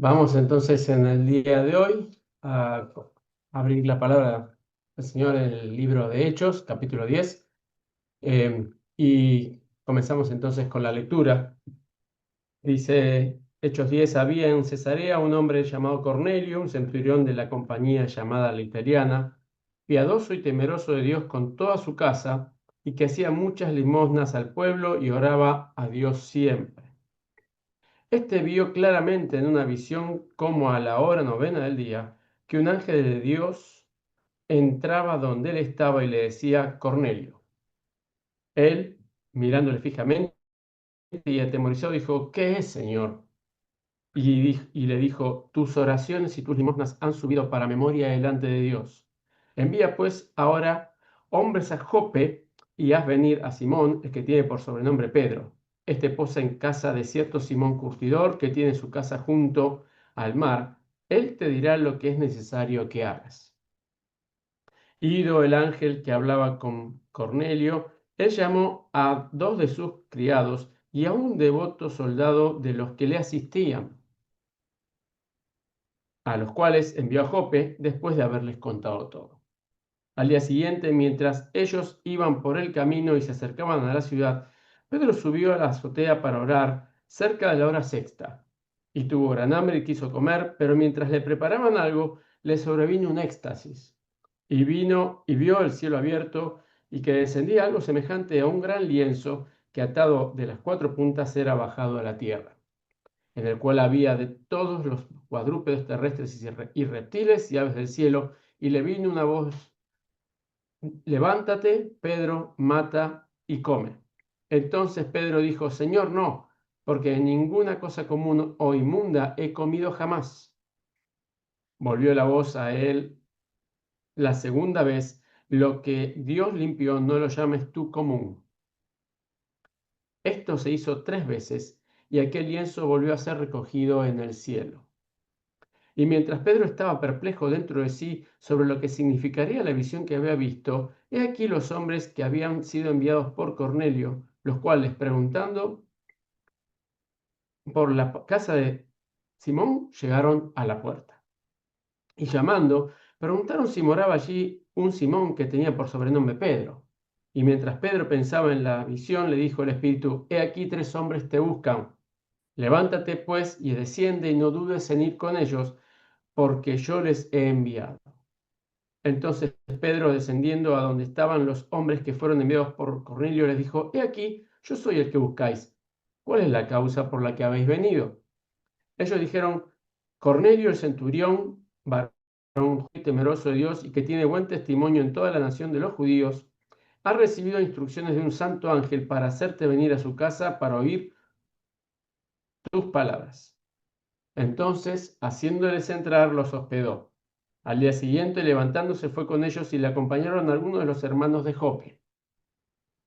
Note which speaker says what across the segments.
Speaker 1: Vamos entonces en el día de hoy a abrir la palabra del Señor en el libro de Hechos, capítulo 10, y comenzamos entonces con la lectura. Dice Hechos 10, había en Cesarea un hombre llamado Cornelio, un centurión de la compañía llamada la Italiana, piadoso y temeroso de Dios con toda su casa, y que hacía muchas limosnas al pueblo y oraba a Dios siempre. Este vio claramente en una visión, como a la hora novena del día, que un ángel de Dios entraba donde él estaba y le decía: Cornelio. Él, mirándole fijamente y atemorizado, dijo: ¿Qué es, Señor? Y le dijo: tus oraciones y tus limosnas han subido para memoria delante de Dios. Envía pues ahora hombres a Jope y haz venir a Simón, el que tiene por sobrenombre Pedro. Este posa en casa de cierto Simón Curtidor, que tiene su casa junto al mar. Él te dirá lo que es necesario que hagas. Ido el ángel que hablaba con Cornelio, él llamó a dos de sus criados y a un devoto soldado de los que le asistían, a los cuales envió a Jope después de haberles contado todo. Al día siguiente, mientras ellos iban por el camino y se acercaban a la ciudad, Pedro subió a la azotea para orar cerca de la hora sexta, y tuvo gran hambre y quiso comer, pero mientras le preparaban algo, le sobrevino un éxtasis, y vino y vio el cielo abierto y que descendía algo semejante a un gran lienzo que atado de las cuatro puntas era bajado a la tierra, en el cual había de todos los cuadrúpedos terrestres y reptiles y aves del cielo, y le vino una voz: levántate, Pedro, mata y come. Entonces Pedro dijo: Señor, no, porque ninguna cosa común o inmunda he comido jamás. Volvió la voz a él la segunda vez: lo que Dios limpió, no lo llames tú común. Esto se hizo 3 veces, y aquel lienzo volvió a ser recogido en el cielo. Y mientras Pedro estaba perplejo dentro de sí sobre lo que significaría la visión que había visto, he aquí los hombres que habían sido enviados por Cornelio, los cuales, preguntando por la casa de Simón, llegaron a la puerta. Y llamando, preguntaron si moraba allí un Simón que tenía por sobrenombre Pedro. Y mientras Pedro pensaba en la visión, le dijo el Espíritu: he aquí 3 hombres te buscan. Levántate pues y desciende, y no dudes en ir con ellos, porque yo les he enviado. Entonces Pedro, descendiendo a donde estaban los hombres que fueron enviados por Cornelio, les dijo: he aquí, yo soy el que buscáis. ¿Cuál es la causa por la que habéis venido? Ellos dijeron: Cornelio el centurión, varón temeroso de Dios y que tiene buen testimonio en toda la nación de los judíos, ha recibido instrucciones de un santo ángel para hacerte venir a su casa para oír tus palabras. Entonces, haciéndoles entrar, los hospedó. Al día siguiente, levantándose, fue con ellos y le acompañaron algunos de los hermanos de Jope.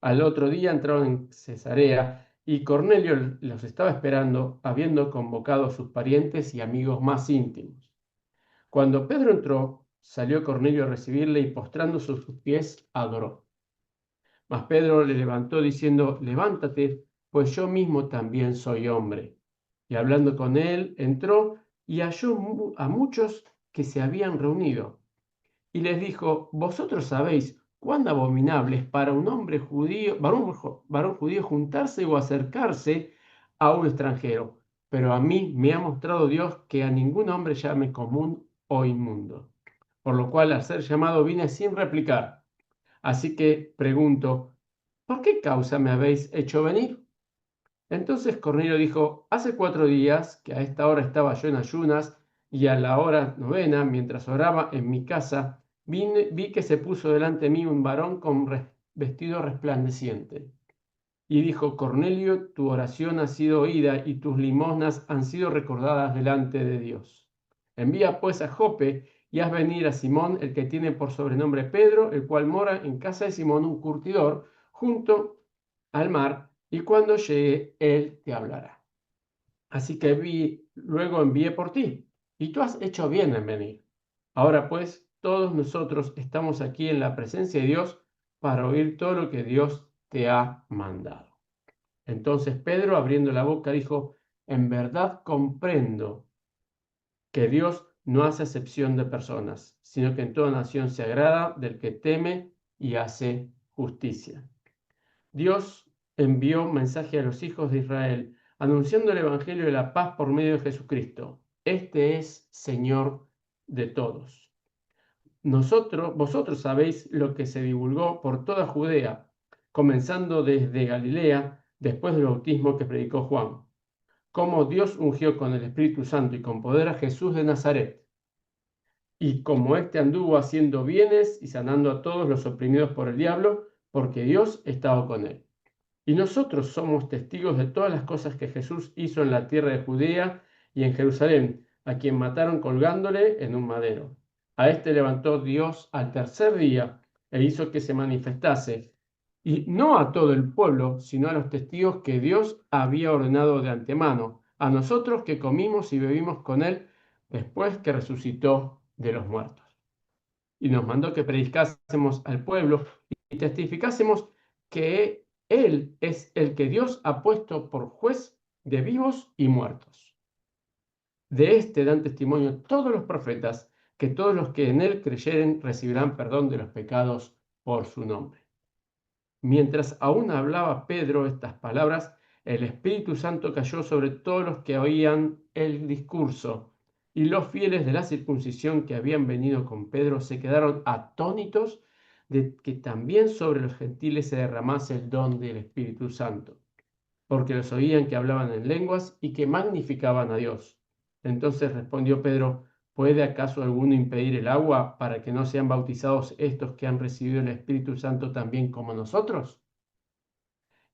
Speaker 1: Al otro día entraron en Cesarea y Cornelio los estaba esperando, habiendo convocado a sus parientes y amigos más íntimos. Cuando Pedro entró, salió Cornelio a recibirle y postrándose a sus pies, adoró. Mas Pedro le levantó diciendo: levántate, pues yo mismo también soy hombre. Y hablando con él, entró y halló a muchos que se habían reunido. Y les dijo: vosotros sabéis cuán abominable es para un hombre judío, varón judío, juntarse o acercarse a un extranjero. Pero a mí me ha mostrado Dios que a ningún hombre llame común o inmundo. Por lo cual, al ser llamado, vine sin replicar. Así que pregunto: ¿por qué causa me habéis hecho venir? Entonces Cornelio dijo: hace 4 días que a esta hora estaba yo en ayunas, y a la hora novena, mientras oraba en mi casa, vi que se puso delante de mí un varón con vestido resplandeciente. Y dijo: Cornelio, tu oración ha sido oída y tus limosnas han sido recordadas delante de Dios. Envía pues a Jope y haz venir a Simón, el que tiene por sobrenombre Pedro, el cual mora en casa de Simón, un curtidor, junto al mar, y cuando llegue, él te hablará. Así que luego envié por ti, y tú has hecho bien en venir. Ahora pues, todos nosotros estamos aquí en la presencia de Dios para oír todo lo que Dios te ha mandado. Entonces Pedro, abriendo la boca, dijo: en verdad comprendo que Dios no hace acepción de personas, sino que en toda nación se agrada del que teme y hace justicia. Dios envió mensaje a los hijos de Israel, anunciando el Evangelio de la paz por medio de Jesucristo. Este es Señor de todos. Vosotros sabéis lo que se divulgó por toda Judea, comenzando desde Galilea, después del bautismo que predicó Juan, cómo Dios ungió con el Espíritu Santo y con poder a Jesús de Nazaret, y cómo éste anduvo haciendo bienes y sanando a todos los oprimidos por el diablo, porque Dios estaba con él. Y nosotros somos testigos de todas las cosas que Jesús hizo en la tierra de Judea y en Jerusalén, a quien mataron colgándole en un madero. A este levantó Dios al tercer día e hizo que se manifestase, y no a todo el pueblo, sino a los testigos que Dios había ordenado de antemano, a nosotros que comimos y bebimos con él después que resucitó de los muertos. Y nos mandó que predicásemos al pueblo y testificásemos que Él es el que Dios ha puesto por juez de vivos y muertos. De este dan testimonio todos los profetas, que todos los que en Él creyeren recibirán perdón de los pecados por su nombre. Mientras aún hablaba Pedro estas palabras, el Espíritu Santo cayó sobre todos los que oían el discurso, y los fieles de la circuncisión que habían venido con Pedro se quedaron atónitos de que también sobre los gentiles se derramase el don del Espíritu Santo, porque los oían que hablaban en lenguas y que magnificaban a Dios. Entonces respondió Pedro: ¿puede acaso alguno impedir el agua para que no sean bautizados estos que han recibido el Espíritu Santo también como nosotros?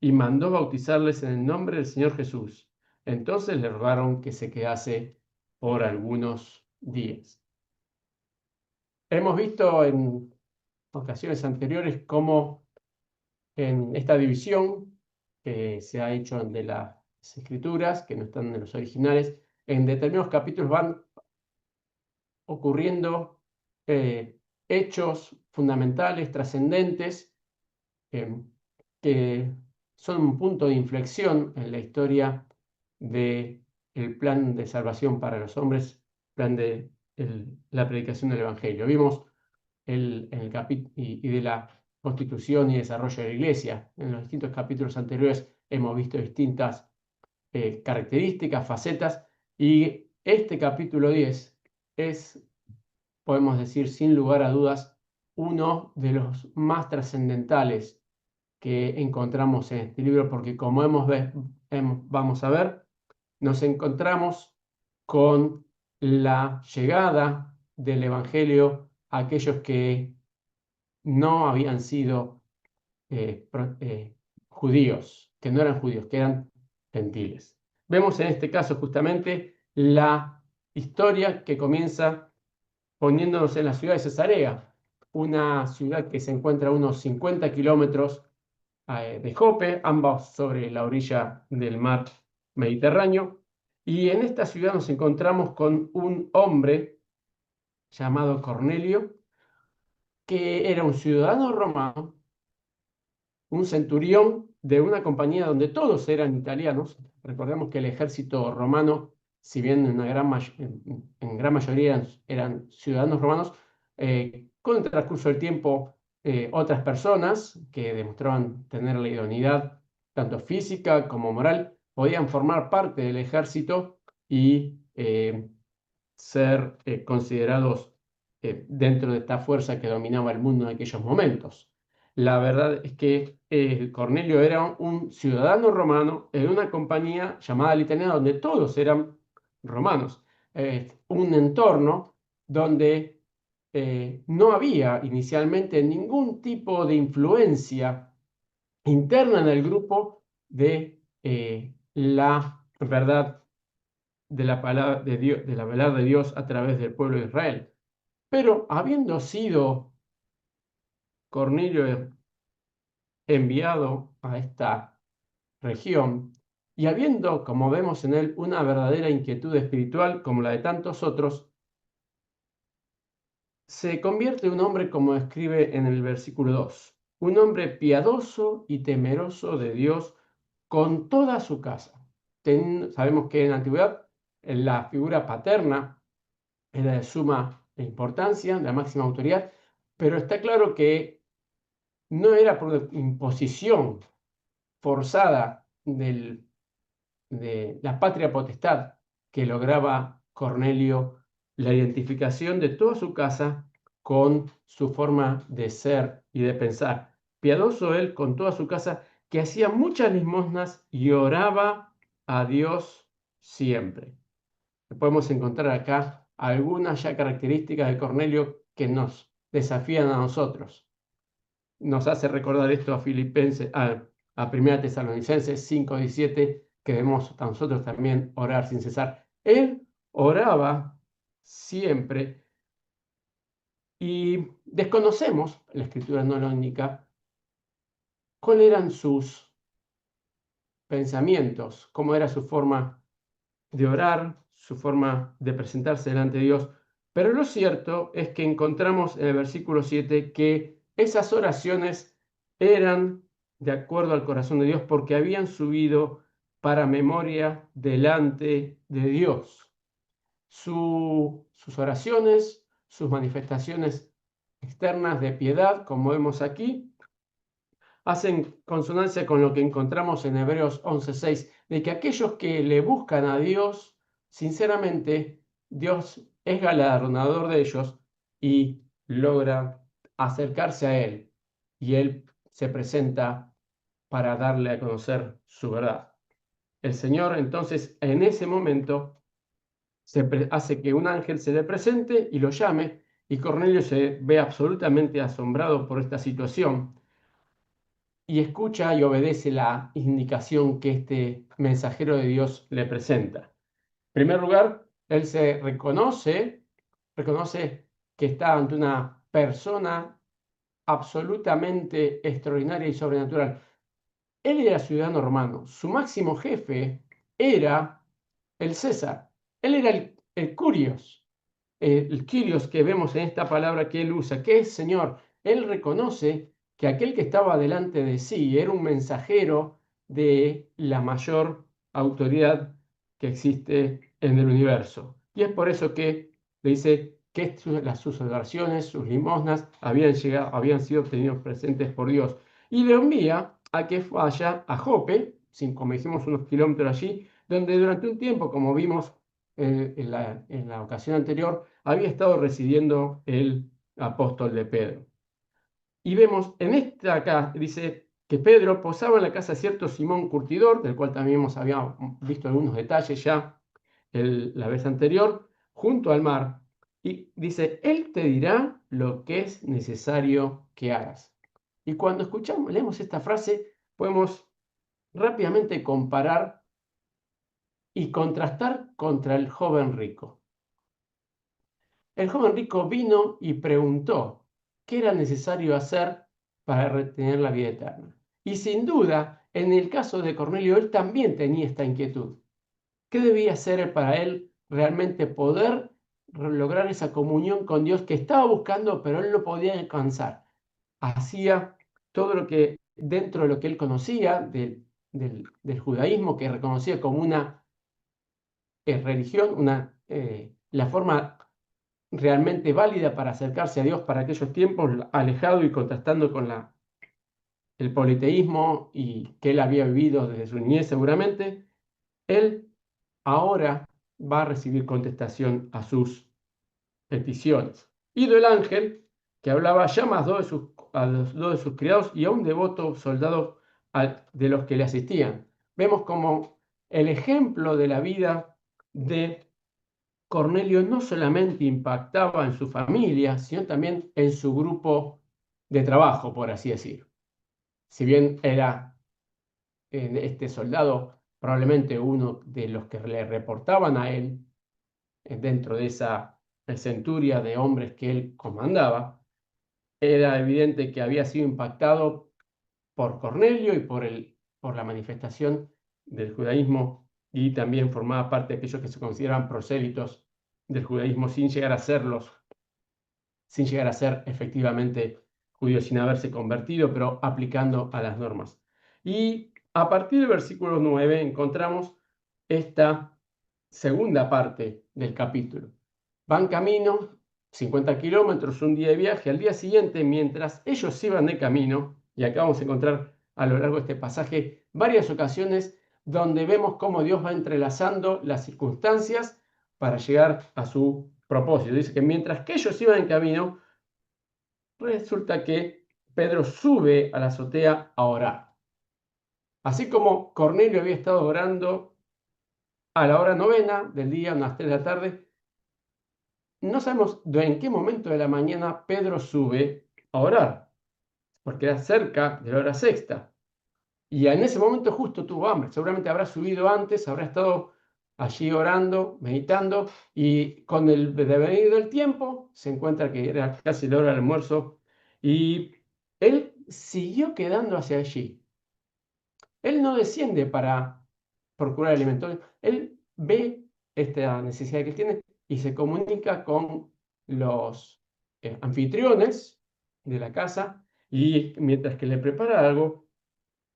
Speaker 1: Y mandó bautizarles en el nombre del Señor Jesús. Entonces le rogaron que se quedase por algunos días. Hemos visto en ocasiones anteriores cómo en esta división que se ha hecho de las escrituras, que no están en los originales, en determinados capítulos van ocurriendo hechos fundamentales, trascendentes, que son un punto de inflexión en la historia del plan de salvación para los hombres, plan de la predicación del Evangelio. Vimos en el capítulo y de la constitución y desarrollo de la Iglesia. En los distintos capítulos anteriores hemos visto distintas características, facetas, y este capítulo 10 es, podemos decir sin lugar a dudas, uno de los más trascendentales que encontramos en este libro, porque como vamos a ver, nos encontramos con la llegada del Evangelio a aquellos que no habían sido judíos, que no eran judíos, que eran gentiles. Vemos en este caso justamente la historia que comienza poniéndonos en la ciudad de Cesarea, una ciudad que se encuentra a unos 50 kilómetros de Jope, ambos sobre la orilla del mar Mediterráneo. Y en esta ciudad nos encontramos con un hombre llamado Cornelio, que era un ciudadano romano, un centurión de una compañía donde todos eran italianos. Recordemos que el ejército romano, si bien en gran mayoría eran ciudadanos romanos, con el transcurso del tiempo, otras personas que demostraban tener la idoneidad, tanto física como moral, podían formar parte del ejército y ser considerados dentro de esta fuerza que dominaba el mundo en aquellos momentos. La verdad es que Cornelio era un ciudadano romano en una compañía llamada Litania, donde todos eran romanos. Un entorno donde no había inicialmente ningún tipo de influencia interna en el grupo de la verdad de la palabra de Dios, de la verdad de Dios a través del pueblo de Israel. Pero habiendo sido Cornelio enviado a esta región y habiendo, como vemos en él, una verdadera inquietud espiritual como la de tantos otros, se convierte en un hombre, como escribe en el versículo 2, un hombre piadoso y temeroso de Dios con toda su casa. Sabemos que en la antigüedad la figura paterna era de suma importancia, de la máxima autoridad, pero está claro que no era por imposición forzada de la patria potestad que lograba Cornelio la identificación de toda su casa con su forma de ser y de pensar. Piadoso él con toda su casa, que hacía muchas limosnas y oraba a Dios siempre. Podemos encontrar acá algunas ya características de Cornelio que nos desafían a nosotros. Nos hace recordar esto a Filipenses, a 1 Tesalonicenses 5:17, que debemos a nosotros también orar sin cesar. Él oraba siempre y desconocemos, la escritura no lo indica, cuáles eran sus pensamientos, cómo era su forma de orar, su forma de presentarse delante de Dios. Pero lo cierto es que encontramos en el versículo 7 que esas oraciones eran de acuerdo al corazón de Dios porque habían subido para memoria delante de Dios. Sus oraciones, sus manifestaciones externas de piedad, como vemos aquí, hacen consonancia con lo que encontramos en Hebreos 11:6, de que aquellos que le buscan a Dios, sinceramente, Dios es galardonador de ellos y logra acercarse a Él, y Él se presenta para darle a conocer su verdad. El Señor entonces en ese momento hace que un ángel se le presente y lo llame, y Cornelio se ve absolutamente asombrado por esta situación y escucha y obedece la indicación que este mensajero de Dios le presenta. En primer lugar, él reconoce que está ante una persona absolutamente extraordinaria y sobrenatural. Él era ciudadano romano, su máximo jefe era el César, él era el Curios, el Kyrios que vemos en esta palabra que él usa, que es Señor. Él reconoce que aquel que estaba delante de sí era un mensajero de la mayor autoridad que existe en el universo. Y es por eso que le dice que sus oraciones, sus limosnas habían sido obtenidos presentes por Dios. Y le envía a que vaya a Jope, como dijimos, unos kilómetros allí, donde durante un tiempo, como vimos en la ocasión anterior, había estado residiendo el apóstol de Pedro. Y vemos en esta acá, dice que Pedro posaba en la casa de cierto Simón Curtidor, del cual también habíamos visto algunos detalles ya la vez anterior, junto al mar. Y dice, él te dirá lo que es necesario que hagas. Y cuando leemos esta frase, podemos rápidamente comparar y contrastar contra el joven rico. El joven rico vino y preguntó qué era necesario hacer para retener la vida eterna. Y sin duda, en el caso de Cornelio, él también tenía esta inquietud. ¿Qué debía hacer para él realmente poder lograr esa comunión con Dios que estaba buscando, pero él no podía alcanzar? Hacía todo lo que, dentro de lo que él conocía del judaísmo, que reconocía como una religión, la forma realmente válida para acercarse a Dios para aquellos tiempos, alejado y contrastando con el politeísmo y que él había vivido desde su niñez seguramente, él ahora va a recibir contestación a sus peticiones. Y del ángel, que hablaba, llama a los dos de sus criados y a un devoto soldado de los que le asistían. Vemos como el ejemplo de la vida de Cornelio no solamente impactaba en su familia, sino también en su grupo de trabajo, por así decir. Si bien era este soldado probablemente uno de los que le reportaban a él dentro de esa centuria de hombres que él comandaba, era evidente que había sido impactado por Cornelio y por la manifestación del judaísmo, y también formaba parte de aquellos que se consideraban prosélitos del judaísmo sin llegar a serlos, sin llegar a ser efectivamente judíos, sin haberse convertido, pero aplicando a las normas. Y a partir del versículo 9 encontramos esta segunda parte del capítulo. van camino, 50 kilómetros, un día de viaje. Al día siguiente, mientras ellos iban de camino, y acá vamos a encontrar a lo largo de este pasaje varias ocasiones donde vemos cómo Dios va entrelazando las circunstancias para llegar a su propósito. Dice que mientras que ellos iban en camino, resulta que Pedro sube a la azotea a orar. Así como Cornelio había estado orando a la hora novena del día, unas 3 de la tarde, no sabemos en qué momento de la mañana Pedro sube a orar, porque era cerca de la hora sexta. Y en ese momento justo tuvo hambre. Seguramente habrá subido antes, habrá estado allí orando, meditando, y con el devenir del tiempo se encuentra que era casi la hora del almuerzo, y él siguió quedando hacia allí. Él no desciende para procurar alimento. Él ve esta necesidad que tiene y se comunica con los anfitriones de la casa, y mientras que le prepara algo,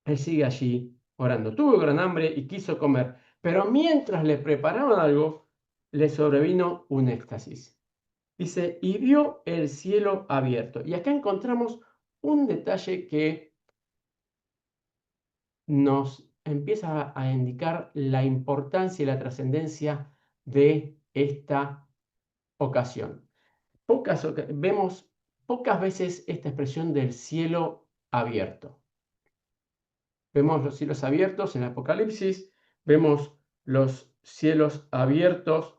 Speaker 1: él sigue allí orando. Tuvo gran hambre y quiso comer, pero mientras le preparaban algo, le sobrevino un éxtasis. Dice, y vio el cielo abierto. Y acá encontramos un detalle que nos empieza a indicar la importancia y la trascendencia de esta ocasión. Vemos pocas veces esta expresión del cielo abierto. Vemos los cielos abiertos en Apocalipsis, vemos los cielos abiertos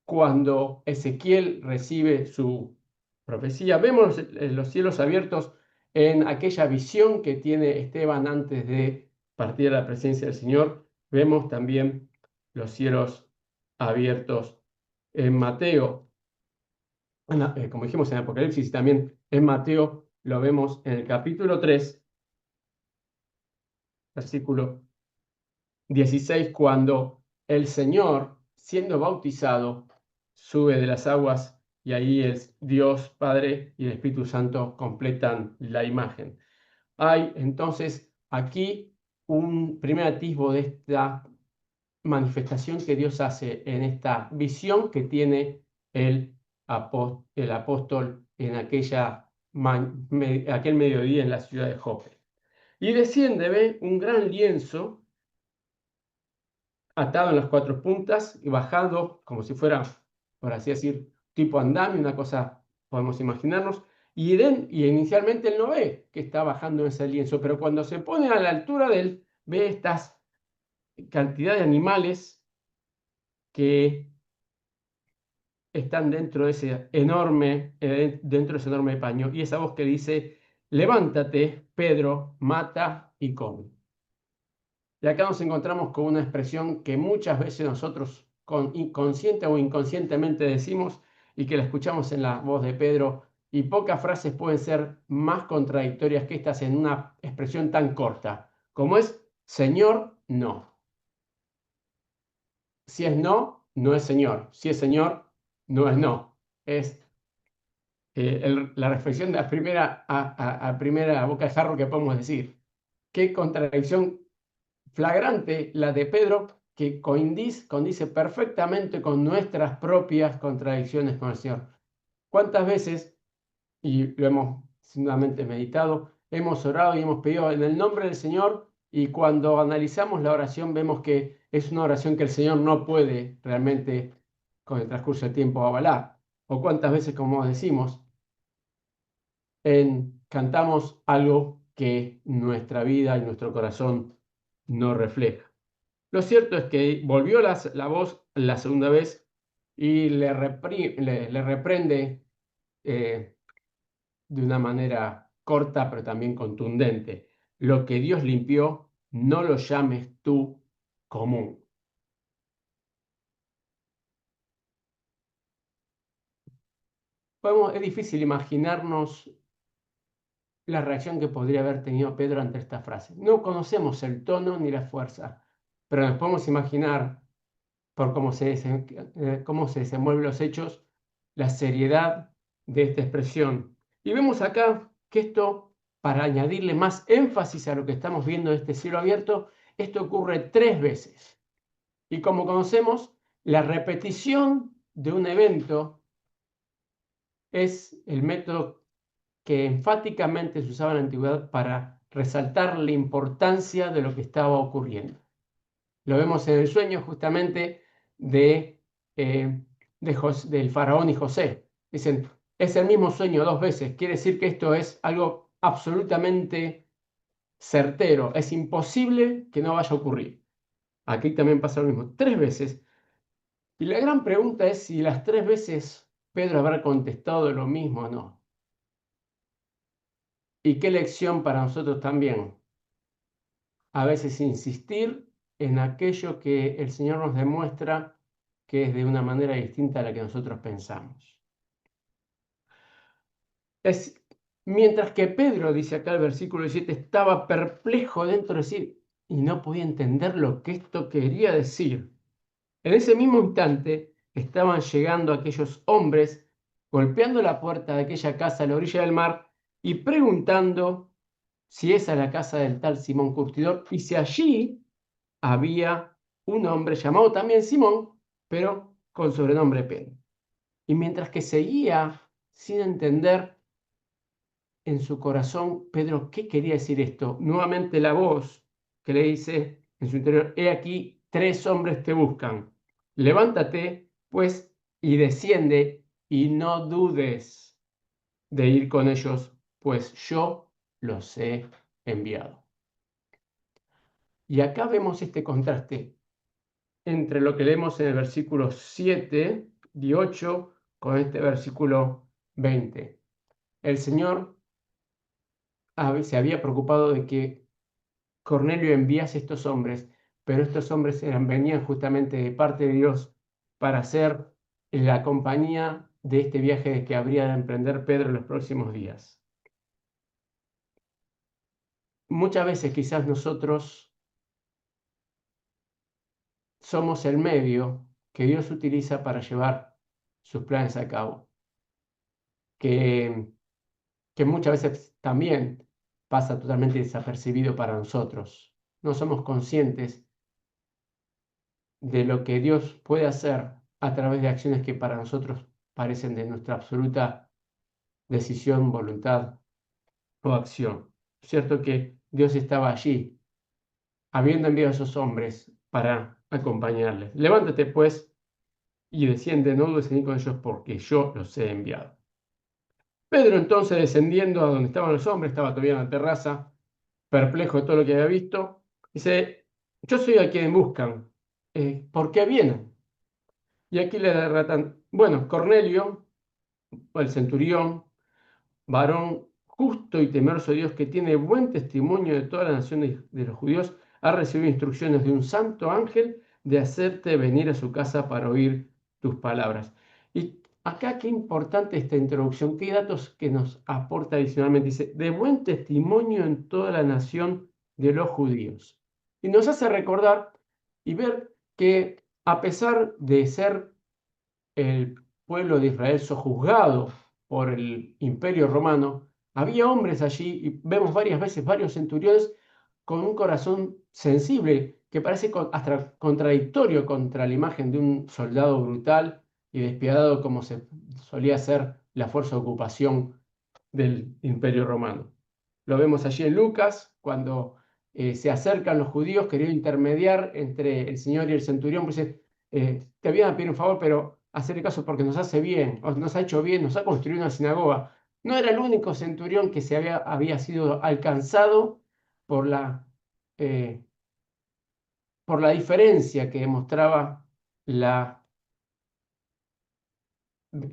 Speaker 1: cuando Ezequiel recibe su profecía, vemos los cielos abiertos en aquella visión que tiene Esteban antes de partir a la presencia del Señor, vemos también los cielos abiertos en Mateo, como dijimos en Apocalipsis, y también en Mateo lo vemos en el capítulo 3, versículo 16, cuando el Señor, siendo bautizado, sube de las aguas y ahí es Dios Padre y el Espíritu Santo completan la imagen. Hay entonces aquí un primer atisbo de esta manifestación que Dios hace en esta visión que tiene el apóstol en aquel mediodía en la ciudad de Jope. Y desciende, ve, un gran lienzo atado en las 4 puntas y bajando como si fuera, por así decir, tipo andamio, una cosa podemos imaginarnos, y inicialmente él no ve que está bajando ese lienzo, pero cuando se pone a la altura de él, ve estas cantidad de animales que están dentro de ese enorme paño, y esa voz que dice, levántate, Pedro, mata y come. Y acá nos encontramos con una expresión que muchas veces nosotros consciente o inconscientemente decimos y que la escuchamos en la voz de Pedro, y pocas frases pueden ser más contradictorias que estas en una expresión tan corta, como es Señor, no. Si es no, no es Señor. Si es Señor, no es no. Es la reflexión de la primera boca de jarro que podemos decir. Qué contradicción flagrante la de Pedro, que condice perfectamente con nuestras propias contradicciones con el Señor. ¿Cuántas veces, y lo hemos seguramente meditado, hemos orado y hemos pedido en el nombre del Señor, y cuando analizamos la oración vemos que es una oración que el Señor no puede realmente con el transcurso del tiempo avalar? O cuántas veces, como decimos, cantamos algo que nuestra vida y nuestro corazón no refleja. Lo cierto es que volvió la voz la segunda vez y le reprende de una manera corta, pero también contundente. Lo que Dios limpió, no lo llames tú común. Es difícil imaginarnos la reacción que podría haber tenido Pedro ante esta frase. No conocemos el tono ni la fuerza, pero nos podemos imaginar, por cómo se desenvuelven los hechos, la seriedad de esta expresión. Y vemos acá que esto, para añadirle más énfasis a lo que estamos viendo de este cielo abierto, esto ocurre 3 veces. Y como conocemos, la repetición de un evento es el método que enfáticamente se usaba en la antigüedad para resaltar la importancia de lo que estaba ocurriendo. Lo vemos en el sueño justamente de, del faraón y José. Dicen, es el mismo sueño dos veces. Quiere decir que esto es algo absolutamente certero. Es imposible que no vaya a ocurrir. Aquí también pasa lo mismo. Tres veces. Y la gran pregunta es si las tres veces Pedro habrá contestado lo mismo o no. Y qué lección para nosotros también. A veces insistir en aquello que el Señor nos demuestra que es de una manera distinta a la que nosotros pensamos. Mientras que Pedro, dice acá el versículo 17, estaba perplejo dentro de sí y no podía entender lo que esto quería decir. En ese mismo instante estaban llegando aquellos hombres golpeando la puerta de aquella casa a la orilla del mar y preguntando si esa es la casa del tal Simón Curtidor y si allí había un hombre llamado también Simón, pero con sobrenombre Pedro. Y mientras que seguía sin entender en su corazón, Pedro, ¿qué quería decir esto? Nuevamente la voz que le dice en su interior, he aquí, tres hombres te buscan. Levántate, pues, y desciende, y no dudes de ir con ellos, pues yo los he enviado. Y acá vemos este contraste entre lo que leemos en el versículo 7 y 8 con este versículo 20. El Señor se había preocupado de que Cornelio enviase estos hombres, pero estos hombres venían justamente de parte de Dios para ser la compañía de este viaje que habría de emprender Pedro en los próximos días. Muchas veces quizás nosotros somos el medio que Dios utiliza para llevar sus planes a cabo, que muchas veces también pasa totalmente desapercibido para nosotros. No somos conscientes de lo que Dios puede hacer a través de acciones que para nosotros parecen de nuestra absoluta decisión, voluntad o acción. Es cierto que Dios estaba allí, habiendo enviado a esos hombres para acompañarles. Levántate, pues, y desciende, no dudes en ir con ellos, porque yo los he enviado. Pedro entonces, descendiendo a donde estaban los hombres, estaba todavía en la terraza, perplejo de todo lo que había visto, dice, yo soy a quien buscan, ¿por qué vienen? Y aquí le relatan, bueno, Cornelio, o el centurión, varón justo y temeroso de Dios, que tiene buen testimonio de toda la nación de los judíos, ha recibido instrucciones de un santo ángel de hacerte venir a su casa para oír tus palabras. Y acá qué importante esta introducción, qué datos que nos aporta adicionalmente. Dice, de buen testimonio en toda la nación de los judíos. Y nos hace recordar y ver que a pesar de ser el pueblo de Israel sojuzgado por el imperio romano, había hombres allí, y vemos varias veces varios centuriones con un corazón sensible, que parece hasta contradictorio contra la imagen de un soldado brutal y despiadado como se solía ser la fuerza de ocupación del imperio romano. Lo vemos allí en Lucas, cuando se acercan los judíos queriendo intermediar entre el Señor y el centurión, pues dice, te voy a pedir un favor, pero hacerle caso porque nos hace bien, o nos ha hecho bien, nos ha construido una sinagoga. No era el único centurión que había sido alcanzado por eh, por la diferencia que demostraba la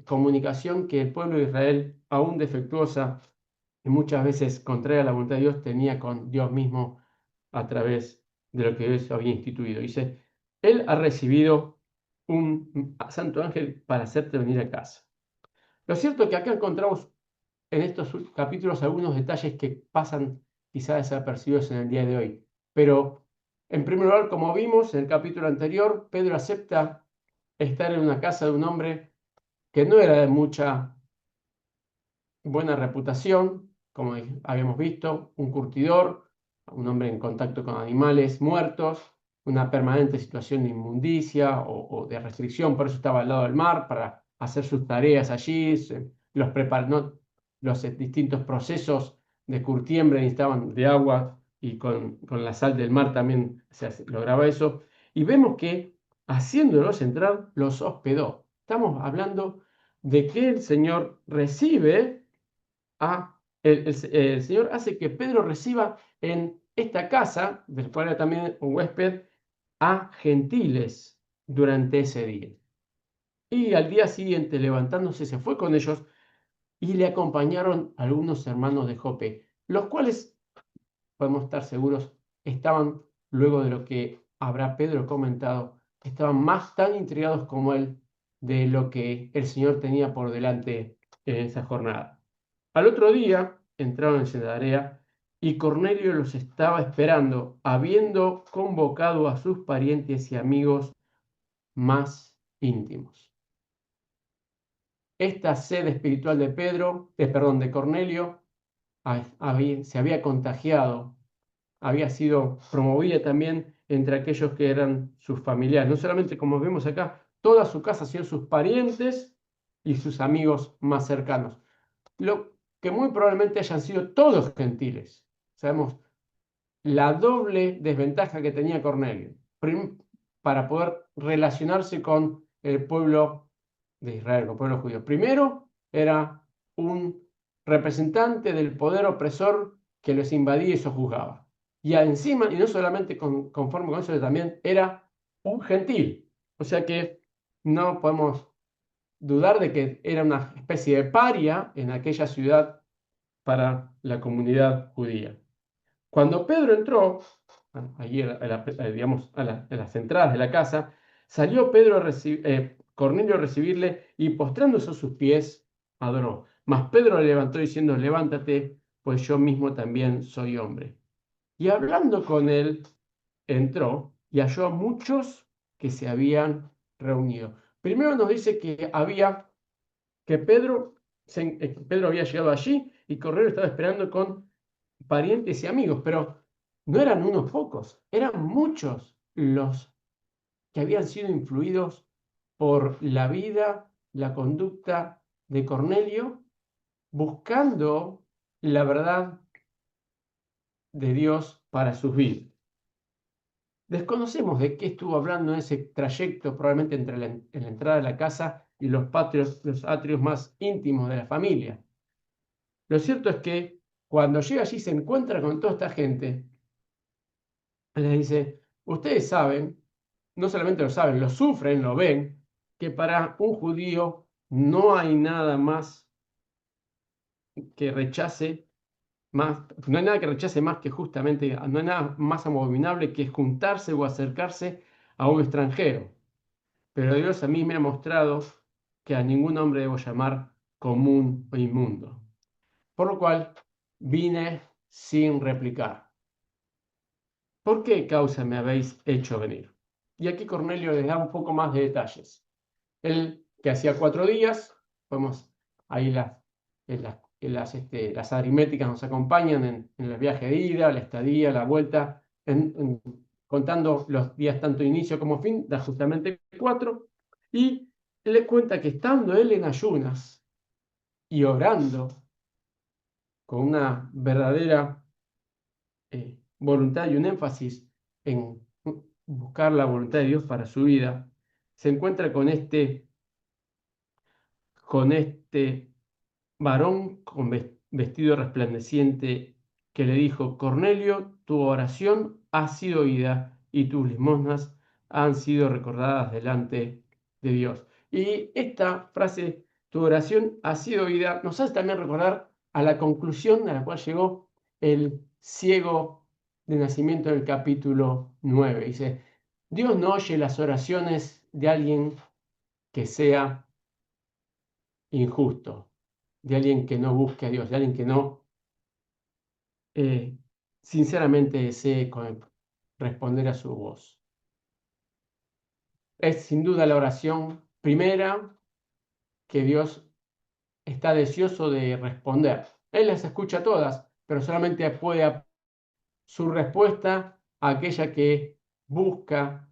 Speaker 1: comunicación que el pueblo de Israel, aún defectuosa y muchas veces contraria a la voluntad de Dios, tenía con Dios mismo a través de lo que Dios había instituido. Dice, Él ha recibido un santo ángel para hacerte venir a casa. Lo cierto es que acá encontramos en estos capítulos algunos detalles que pasan quizás desapercibidos en el día de hoy. Pero, en primer lugar, como vimos en el capítulo anterior, Pedro acepta estar en una casa de un hombre que no era de mucha buena reputación, como habíamos visto, un curtidor, un hombre en contacto con animales muertos, una permanente situación de inmundicia o de restricción, por eso estaba al lado del mar para hacer sus tareas allí, los distintos procesos de curtiembre necesitaban de agua y con la sal del mar también lograba eso. Y vemos que haciéndolos entrar, los hospedó. Estamos hablando de que el Señor recibe el Señor hace que Pedro reciba en esta casa, del cual era también un huésped, a gentiles durante ese día. Y al día siguiente, levantándose, se fue con ellos y le acompañaron algunos hermanos de Jope, los cuales, podemos estar seguros, estaban, luego de lo que habrá Pedro comentado, estaban más tan intrigados como él de lo que el Señor tenía por delante en esa jornada. Al otro día entraron en Cesarea y Cornelio los estaba esperando, habiendo convocado a sus parientes y amigos más íntimos. Esta sed espiritual de de Cornelio, se había contagiado, había sido promovida también entre aquellos que eran sus familiares. No solamente, como vemos acá, toda su casa, sino sus parientes y sus amigos más cercanos. Lo que muy probablemente hayan sido todos gentiles. Sabemos la doble desventaja que tenía Cornelio para poder relacionarse con el pueblo de Israel, con el pueblo judío. Primero, era un representante del poder opresor que los invadía y sojuzgaba. Y encima, y no solamente conforme con eso, también era un gentil. O sea que no podemos dudar de que era una especie de paria en aquella ciudad para la comunidad judía. Cuando Pedro entró, allí digamos, a las entradas de la casa, salió Cornelio a recibirle y postrándose a sus pies, adoró. Mas Pedro le levantó diciendo, levántate, pues yo mismo también soy hombre. Y hablando con él, entró y halló a muchos que se habían reunido. Primero nos dice que Pedro había llegado allí y Cornelio estaba esperando con parientes y amigos, pero no eran unos pocos, eran muchos los que habían sido influidos por la vida, la conducta de Cornelio, buscando la verdad de Dios para sus vidas. Desconocemos de qué estuvo hablando en ese trayecto, probablemente entre la entrada de la casa y los atrios más íntimos de la familia. Lo cierto es que cuando llega allí se encuentra con toda esta gente, les dice, ustedes saben, no solamente lo saben, lo sufren, lo ven, que para un judío no hay nada más que rechace, no hay nada que rechace más que justamente, no hay nada más abominable que juntarse o acercarse a un extranjero. Pero Dios a mí me ha mostrado que a ningún hombre debo llamar común o inmundo. Por lo cual vine sin replicar. ¿Por qué causa me habéis hecho venir? Y aquí Cornelio les da un poco más de detalles. Él, que hacía 4 días, vemos ahí las aritméticas nos acompañan en el viaje de ida, la estadía, la vuelta, contando los días tanto inicio como fin, da justamente 4, y él le cuenta que estando él en ayunas y orando con una verdadera voluntad y un énfasis en buscar la voluntad de Dios para su vida, se encuentra con este varón con vestido resplandeciente que le dijo, Cornelio, tu oración ha sido oída y tus limosnas han sido recordadas delante de Dios. Y esta frase, tu oración ha sido oída, nos hace también recordar a la conclusión a la cual llegó el ciego de nacimiento en el capítulo 9. Dice, Dios no oye las oraciones de alguien que sea injusto, de alguien que no busque a Dios, de alguien que no sinceramente desee responder a su voz. Es sin duda la oración primera que Dios está deseoso de responder. Él las escucha todas, pero solamente puede su respuesta a aquella que busca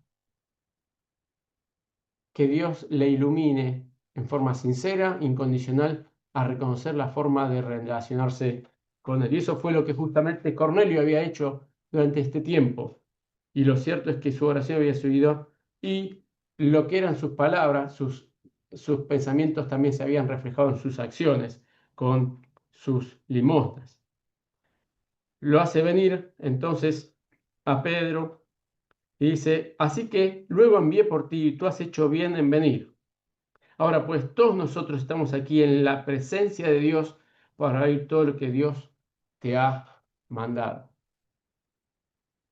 Speaker 1: que Dios le ilumine en forma sincera, incondicional a reconocer la forma de relacionarse con él. Y eso fue lo que justamente Cornelio había hecho durante este tiempo. Y lo cierto es que su oración había subido y lo que eran sus palabras, sus pensamientos también se habían reflejado en sus acciones, con sus limosnas. Lo hace venir entonces a Pedro y dice, así que luego envié por ti y tú has hecho bien en venir. Ahora pues todos nosotros estamos aquí en la presencia de Dios para oír todo lo que Dios te ha mandado.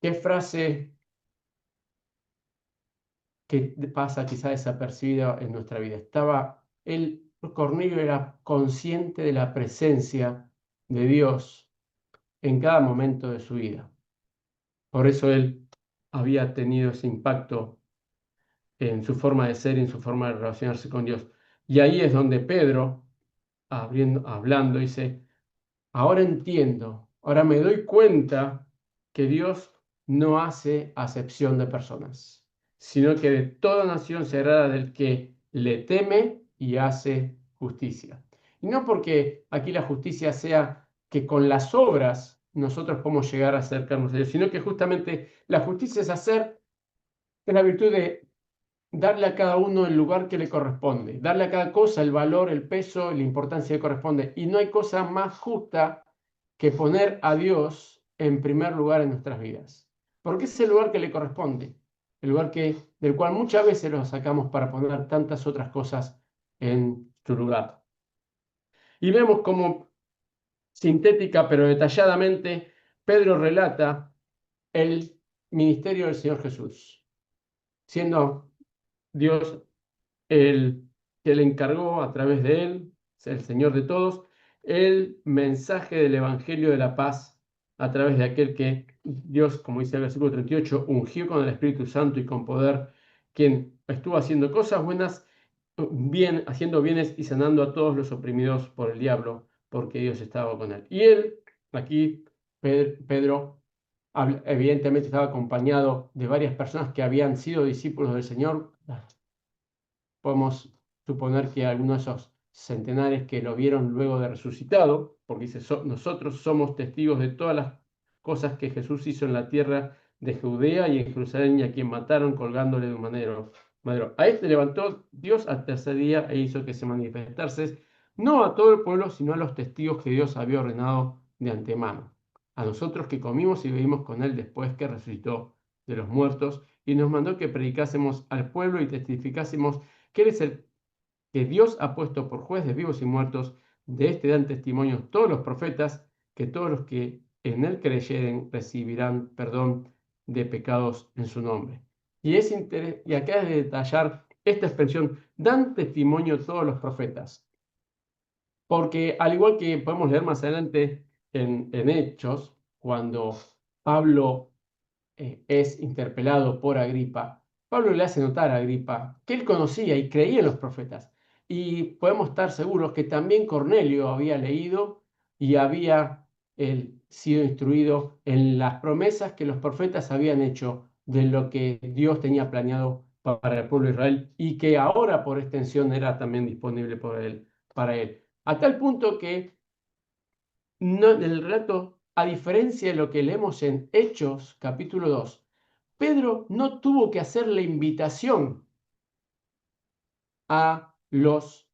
Speaker 1: ¿Qué frase que pasa quizá desapercibida en nuestra vida? Cornelio era consciente de la presencia de Dios en cada momento de su vida. Por eso él había tenido ese impacto en su forma de ser y en su forma de relacionarse con Dios. Y ahí es donde Pedro, hablando, dice, ahora entiendo, ahora me doy cuenta que Dios no hace acepción de personas, sino que de toda nación se agrada del que le teme y hace justicia. Y no porque aquí la justicia sea que con las obras nosotros podemos llegar a acercarnos a Dios, sino que justamente la justicia es la virtud de darle a cada uno el lugar que le corresponde, darle a cada cosa el valor, el peso, la importancia que corresponde. Y no hay cosa más justa que poner a Dios en primer lugar en nuestras vidas, porque es el lugar que le corresponde, el lugar del cual muchas veces lo sacamos para poner tantas otras cosas en su lugar. Y vemos como sintética pero detalladamente Pedro relata el ministerio del Señor Jesús, siendo Dios el que le encargó a través de él, el Señor de todos, el mensaje del Evangelio de la paz a través de aquel que Dios, como dice el versículo 38, ungió con el Espíritu Santo y con poder, quien estuvo haciendo cosas buenas, bien, haciendo bienes y sanando a todos los oprimidos por el diablo, porque Dios estaba con él. Y él, aquí, Pedro, evidentemente estaba acompañado de varias personas que habían sido discípulos del Señor. Podemos suponer que algunos de esos centenares que lo vieron luego de resucitado, porque dice, nosotros somos testigos de todas las cosas que Jesús hizo en la tierra de Judea y en Jerusalén, y a quien mataron colgándole de un madero. A este levantó Dios al tercer día e hizo que se manifestase, no a todo el pueblo, sino a los testigos que Dios había ordenado de antemano. A nosotros que comimos y bebimos con él después que resucitó de los muertos, y nos mandó que predicásemos al pueblo y testificásemos que Él es el que Dios ha puesto por juez de vivos y muertos. De este dan testimonio todos los profetas, que todos los que en Él creyeren recibirán perdón de pecados en su nombre. Y acá es de detallar esta expresión, dan testimonio todos los profetas. Porque al igual que podemos leer más adelante en Hechos, cuando Pablo es interpelado por Agripa, Pablo le hace notar a Agripa que él conocía y creía en los profetas. Y podemos estar seguros que también Cornelio había leído y había sido instruido en las promesas que los profetas habían hecho de lo que Dios tenía planeado para el pueblo de Israel y que ahora por extensión era también disponible para él. A tal punto que el relato, a diferencia de lo que leemos en Hechos capítulo 2, Pedro no tuvo que hacerle invitación a los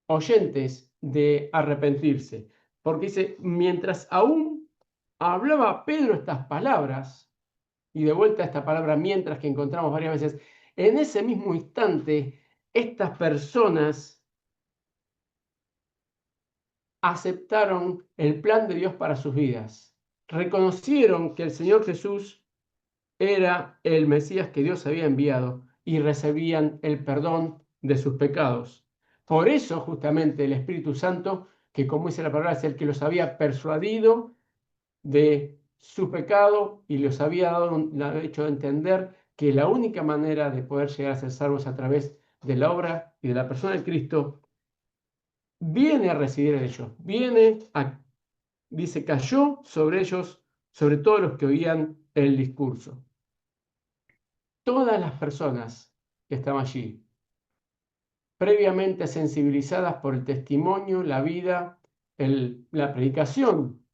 Speaker 1: oyentes de arrepentirse, porque dice, mientras aún hablaba Pedro estas palabras, y de vuelta esta palabra mientras que encontramos varias veces, en ese mismo instante, estas personas aceptaron el plan de Dios para sus vidas, reconocieron que el Señor Jesús era el Mesías que Dios había enviado y recibían el perdón de sus pecados. Por eso justamente el Espíritu Santo, que como dice la palabra, es el que los había persuadido de su pecado y los había hecho entender que la única manera de poder llegar a ser salvos a través de la obra y de la persona de Cristo, viene a residir en ellos, dice, cayó sobre ellos, sobre todos los que oían el discurso. Todas las personas que estaban allí previamente sensibilizadas por el testimonio, la vida, la predicación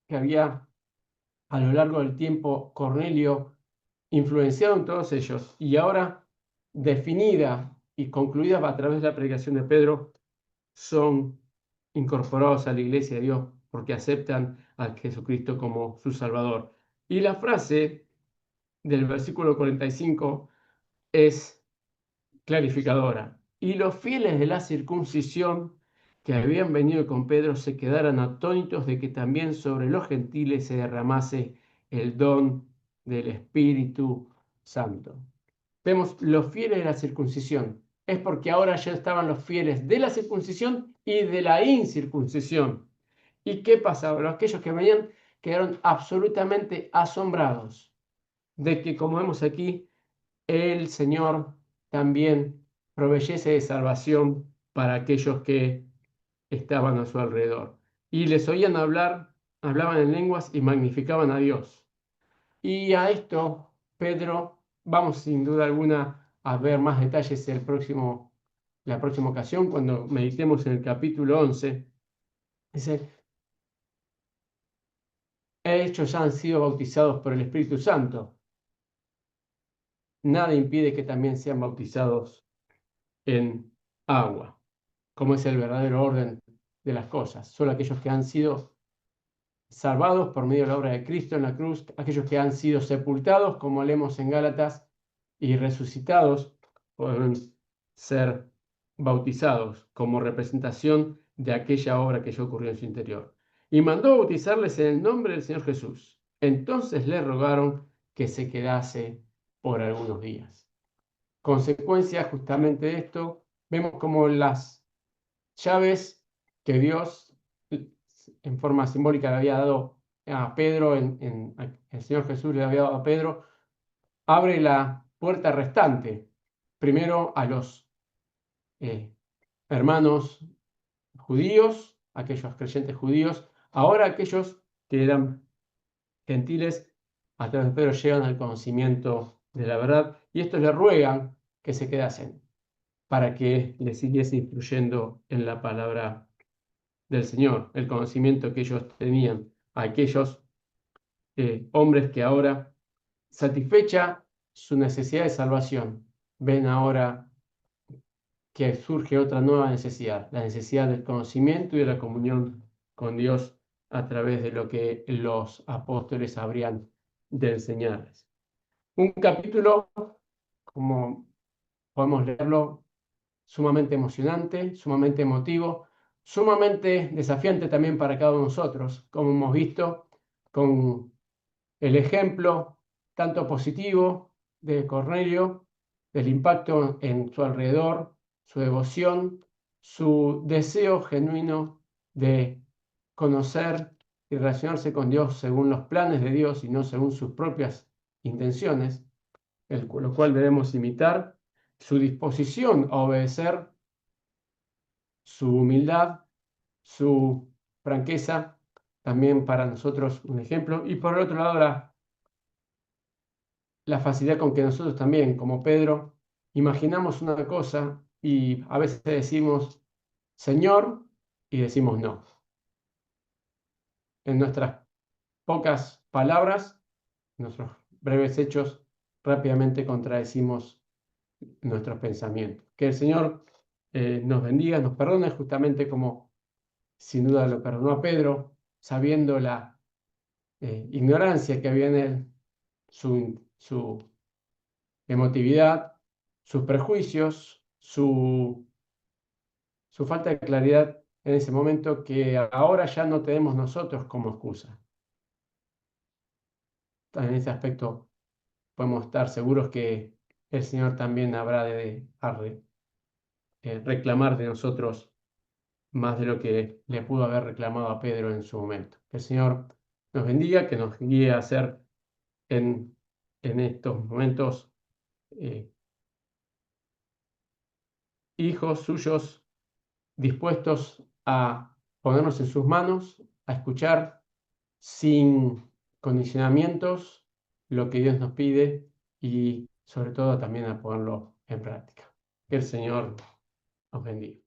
Speaker 1: que había a lo largo del tiempo Cornelio influenciado en todos ellos, y ahora definida y concluida a través de la predicación de Pedro, son incorporados a la iglesia de Dios porque aceptan a Jesucristo como su Salvador. Y la frase del versículo 45 es clarificadora. Y los fieles de la circuncisión que habían venido con Pedro se quedaran atónitos de que también sobre los gentiles se derramase el don del Espíritu Santo. Vemos los fieles de la circuncisión. Es porque ahora ya estaban los fieles de la circuncisión y de la incircuncisión. ¿Y qué pasaba? Aquellos que venían quedaron absolutamente asombrados de que, como vemos aquí, el Señor también proveyese de salvación para aquellos que estaban a su alrededor. Y les oían hablar, hablaban en lenguas y magnificaban a Dios. Y a esto, Pedro, vamos sin duda alguna a ver más detalles la próxima ocasión, cuando meditemos en el capítulo 11. Dice, ellos ya han sido bautizados por el Espíritu Santo. Nada impide que también sean bautizados en agua, como es el verdadero orden de las cosas. Solo aquellos que han sido salvados por medio de la obra de Cristo en la cruz, aquellos que han sido sepultados, como leemos en Gálatas, y resucitados, pueden ser bautizados como representación de aquella obra que ya ocurrió en su interior. Y mandó bautizarles en el nombre del Señor Jesús. Entonces le rogaron que se quedase por algunos días. Consecuencia justamente de esto, vemos como las llaves que Dios en forma simbólica le había dado a Pedro, el Señor Jesús le había dado a Pedro, abre la puerta restante, primero a los eh, hermanos judíos, aquellos creyentes judíos, ahora aquellos que eran gentiles, a través de Pedro llegan al conocimiento de la verdad, y estos le ruegan que se quedasen para que le siguiese influyendo en la palabra del Señor, el conocimiento que ellos tenían, a aquellos hombres que ahora, satisfecha su necesidad de salvación, ven ahora que surge otra nueva necesidad, la necesidad del conocimiento y de la comunión con Dios a través de lo que los apóstoles habrían de enseñarles. Un capítulo, como podemos leerlo, sumamente emocionante, sumamente emotivo, sumamente desafiante también para cada uno de nosotros, como hemos visto con el ejemplo tanto positivo de Cornelio, del impacto en su alrededor, su devoción, su deseo genuino de conocer y relacionarse con Dios según los planes de Dios y no según sus propias intenciones, lo cual debemos imitar, su disposición a obedecer, su humildad, su franqueza, también para nosotros un ejemplo. Y por el otro lado, la facilidad con que nosotros también, como Pedro, imaginamos una cosa y a veces decimos Señor y decimos no. En nuestras pocas palabras, nuestros breves hechos, rápidamente contradecimos nuestros pensamientos. Que el Señor nos bendiga, nos perdone, justamente como sin duda lo perdonó a Pedro, sabiendo la ignorancia que había en él, su emotividad, sus prejuicios, su falta de claridad en ese momento que ahora ya no tenemos nosotros como excusa. En ese aspecto podemos estar seguros que el Señor también habrá de reclamar de nosotros más de lo que le pudo haber reclamado a Pedro en su momento. Que el Señor nos bendiga, que nos guíe a ser en estos momentos hijos suyos dispuestos a ponernos en sus manos, a escuchar sin condicionamientos lo que Dios nos pide y sobre todo también a ponerlo en práctica. Que el Señor Ofendido.